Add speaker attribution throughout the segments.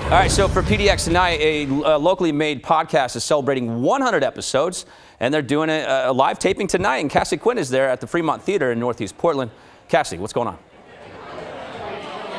Speaker 1: All right, so for PDX tonight, a locally made podcast is celebrating 100 episodes, and they're doing a live taping tonight, and Cassie Quinn is there at the Fremont Theater in Northeast Portland. Cassie, what's going on?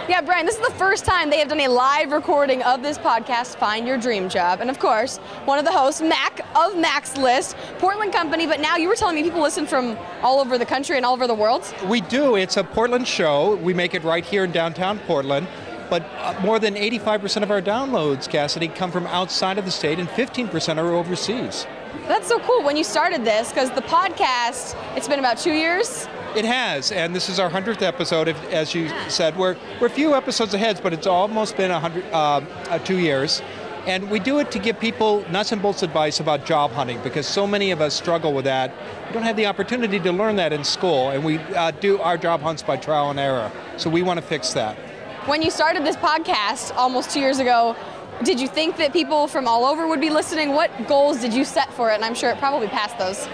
Speaker 2: Yeah, Brian, this is the first time they have done a live recording of this podcast, Find Your Dream Job. And of course, one of the hosts, Mac of Mac's List, Portland company, but now you were telling me people listen from all over the country and all over the world?
Speaker 3: We do. It's a Portland show. We make it right here in downtown Portland. But more than 85% of our downloads, Cassidy, come from outside of the state, and 15% are overseas.
Speaker 2: That's so cool. When you started this, because the podcast, it's been about 2 years?
Speaker 3: It has, and this is our 100th episode, as you said. We're a few episodes ahead, but it's almost been 2 years. And we do it to give people nuts and bolts advice about job hunting, because so many of us struggle with that. We don't have the opportunity to learn that in school, and we do our job hunts by trial and error. So we want to fix that.
Speaker 2: When you started this podcast almost 2 years ago, did you think that people from all over would be listening? What goals did you set for it? And I'm sure it probably passed those.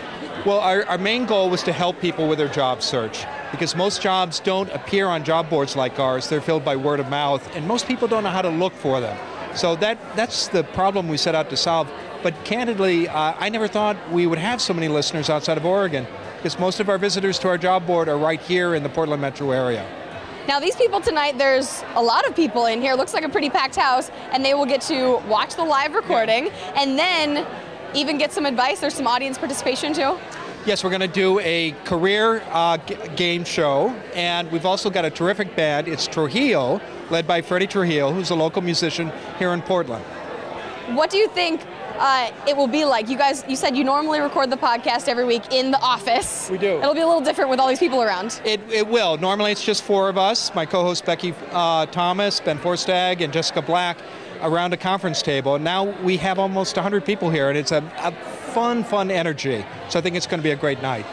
Speaker 3: Well, our main goal was to help people with their job search, because most jobs don't appear on job boards like ours. They're filled by word of mouth, and most people don't know how to look for them. So that's the problem we set out to solve. But candidly, I never thought we would have so many listeners outside of Oregon, because most of our visitors to our job board are right here in the Portland metro area.
Speaker 2: Now these people tonight, there's a lot of people in here. It looks like a pretty packed house, and they will get to watch the live recording and then even get some advice. There's some audience participation too.
Speaker 3: Yes, we're going to do a career game show, and we've also got a terrific band. It's Trujillo, led by Freddie Trujillo, who's a local musician here in Portland.
Speaker 2: What do you think it will be like? You said you normally record the podcast every week in the office.
Speaker 3: We do.
Speaker 2: It'll be a little different with all these people around.
Speaker 3: It will. Normally it's just four of us, my co-host Becky Thomas, Ben Forstag, and Jessica Black, around a conference table. And now we have almost 100 people here, and it's a fun energy. So I think it's going to be a great night.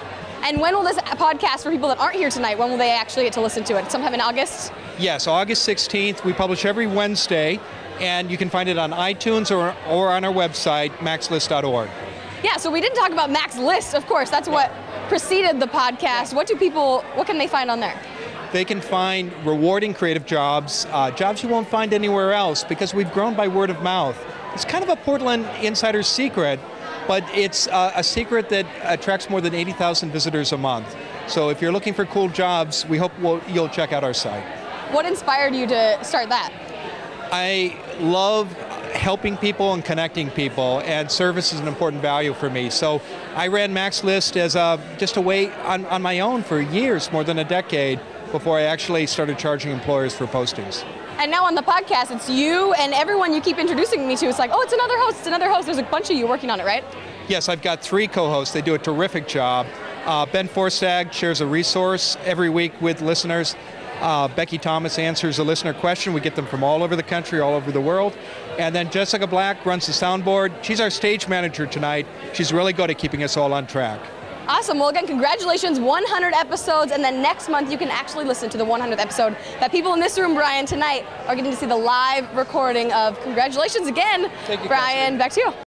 Speaker 2: And when will this podcast, for people that aren't here tonight, when will they actually get to listen to it? Sometime in August?
Speaker 3: Yes, August 16th. We publish every Wednesday, and you can find it on iTunes or on our website, maxlist.org.
Speaker 2: Yeah, so we didn't talk about Mac's List, of course. That's what preceded the podcast. What can they find on there?
Speaker 3: They can find rewarding creative jobs, jobs you won't find anywhere else, because we've grown by word of mouth. It's kind of a Portland insider secret, but it's a secret that attracts more than 80,000 visitors a month. So if you're looking for cool jobs, we hope you'll check out our site.
Speaker 2: What inspired you to start that?
Speaker 3: I love helping people and connecting people, and service is an important value for me. So I ran Mac's List as just a way on my own for years, more than a decade, before I actually started charging employers for postings.
Speaker 2: And now on the podcast, it's you and everyone you keep introducing me to. It's like, oh, it's another host, it's another host. There's a bunch of you working on it, right?
Speaker 3: Yes, I've got 3 co-hosts. They do a terrific job. Ben Forstag shares a resource every week with listeners. Becky Thomas answers a listener question. We get them from all over the country, all over the world. And then Jessica Black runs the soundboard. She's our stage manager tonight. She's really good at keeping us all on track.
Speaker 2: Awesome. Well, again, congratulations, 100 episodes, and then next month you can actually listen to the 100th episode that people in this room, Brian, tonight are getting to see the live recording of. Congratulations again,
Speaker 3: Thank you,
Speaker 2: Brian.
Speaker 3: Cassie.
Speaker 2: Back to you.